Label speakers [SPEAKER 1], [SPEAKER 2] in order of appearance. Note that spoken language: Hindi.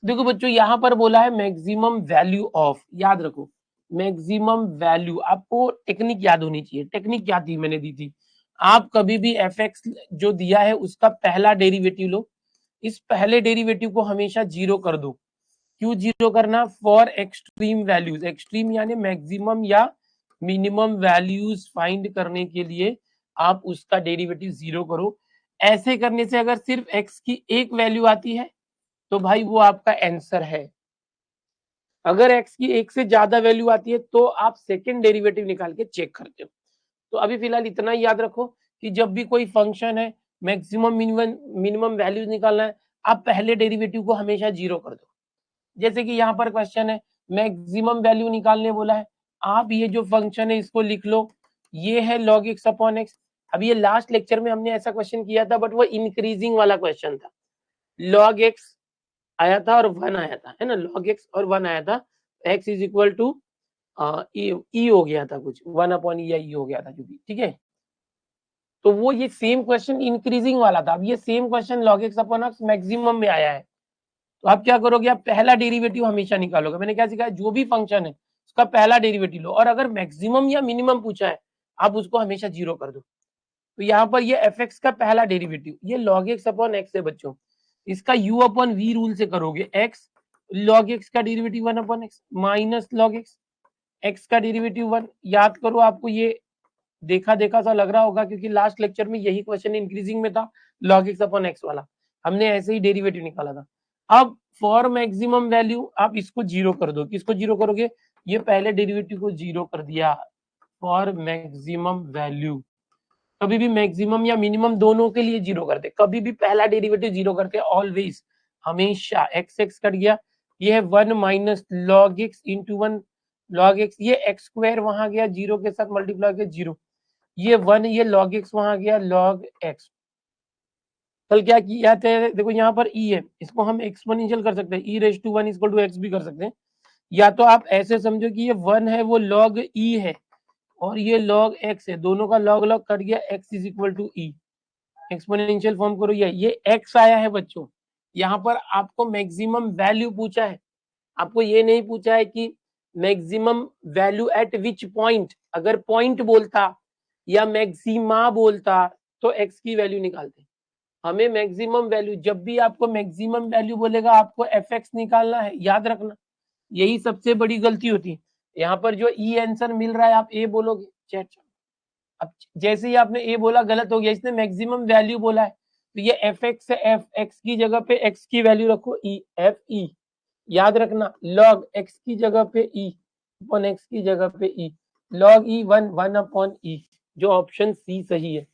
[SPEAKER 1] देखो बच्चों यहाँ पर बोला है मैक्सिमम वैल्यू ऑफ, याद रखो मैक्सिमम वैल्यू, आपको टेक्निक याद होनी चाहिए। टेक्निक क्या थी मैंने दी थी, आप कभी भी एफ एक्स जो दिया है उसका पहला डेरिवेटिव लो, इस पहले डेरिवेटिव को हमेशा जीरो कर दो। क्यों जीरो करना, फॉर एक्सट्रीम वैल्यूज, एक्सट्रीम यानी मैक्सिमम या मिनिमम वैल्यूज फाइंड करने के लिए आप उसका डेरिवेटिव जीरो करो। ऐसे करने से अगर सिर्फ एक्स की एक वैल्यू आती है तो भाई वो आपका आंसर है। अगर एक्स की एक से ज्यादा वैल्यू आती है तो आप सेकेंड डेरिवेटिव निकाल के चेक करते हो। तो अभी फिलहाल इतना ही याद रखो कि जब भी कोई फंक्शन है मैक्सिमम मिनिमम वैल्यूज निकालना है, आप पहले डेरिवेटिव को हमेशा जीरो कर दो। जैसे कि यहाँ पर क्वेश्चन है मैक्सिमम वैल्यू निकालने बोला है, आप ये जो फंक्शन है इसको लिख लो, ये है log x अपॉन एक्स। अब ये लास्ट लेक्चर में हमने ऐसा क्वेश्चन किया था बट वो इंक्रीजिंग वाला क्वेश्चन था, log x आया था और 1 आया था, है ना, log x और 1 आया था, x इज इक्वल टू ई हो गया था कुछ 1 अपॉन ई या ई हो गया था जो भी, ठीक है। तो वो ये सेम क्वेश्चन इंक्रीजिंग वाला था, अब ये same question log x upon x maximum में आया है। तो आप क्या करोगे, आप पहला डेरिवेटिव हमेशा निकालोगे। मैंने क्या सिखाया, जो भी फंक्शन है उसका पहला डेरिवेटिव लो और अगर मैक्सिमम या मिनिमम पूछा है आप उसको हमेशा जीरो कर दो। तो यहाँ पर ये एफ एक्स का पहला डेरिवेटिव ये log x अपॉन एक्स है बच्चों, इसका u अपॉन v रूल से करोगे, x log x का derivative 1 upon x minus log x, x का डेरिवेटिव 1। याद करो, आपको ये देखा देखा सा लग रहा होगा क्योंकि लास्ट लेक्चर में यही क्वेश्चन इंक्रीजिंग में था, log x अपॉन एक्स वाला हमने ऐसे ही डेरिवेटिव निकाला था। अब फॉर मैक्सिमम वैल्यू आप इसको जीरो कर दो, किसको जीरो करोगे, ये पहले डेरिवेटिव को जीरो कर दिया फॉर मैक्सिमम वैल्यू। कभी भी मैक्सिमम या मिनिमम दोनों के लिए जीरो करते, कभी भी पहला डेरिवेटिव जीरो करते ऑलवेज, हमेशा। एक्स एक्स कट गया, ये है 1 minus log x into 1 log x, ये एक्स स्क्वायर वहां गया जीरो के साथ मल्टीप्लाई के जीरो, ये 1 ये log x वहां गया log x। कल क्या किया था, देखो यहाँ पर e है, इसको हम एक्सपोनेंशियल कर सकते हैं, e raise to 1 equal to x भी कर सकते हैं। या तो आप ऐसे समझो कि ये 1 है वो log e है और ये log x है, दोनों का log log कट गया, x is equal to e। Exponential form करो, ये x आया है बच्चों। यहाँ पर आपको मैक्सिमम वैल्यू पूछा है, आपको ये नहीं पूछा है कि maximum value eight which point. अगर पॉइंट बोलता या मैक्सिमा बोलता तो x की वैल्यू निकालते। हमें मैक्सिमम वैल्यू, जब भी आपको मैक्सिमम वैल्यू बोलेगा आपको एफ एक्स निकालना है, याद रखना। यही सबसे बड़ी गलती होती है। यहाँ पर जो ई आंसर मिल रहा है आप ए बोलोगे, चैट। अब जैसे ही आपने ए बोला गलत हो गया, इसने मैक्सिमम वैल्यू बोला है तो ये एफ एक्स है, एफ एक्स की जगह पे एक्स की वैल्यू रखो ई, एफ ई। याद रखना लॉग एक्स की जगह पे ई अपॉन एक्स की जगह पे ई, लॉग ई 1 1 अपॉन ई, जो ऑप्शन सी सही है।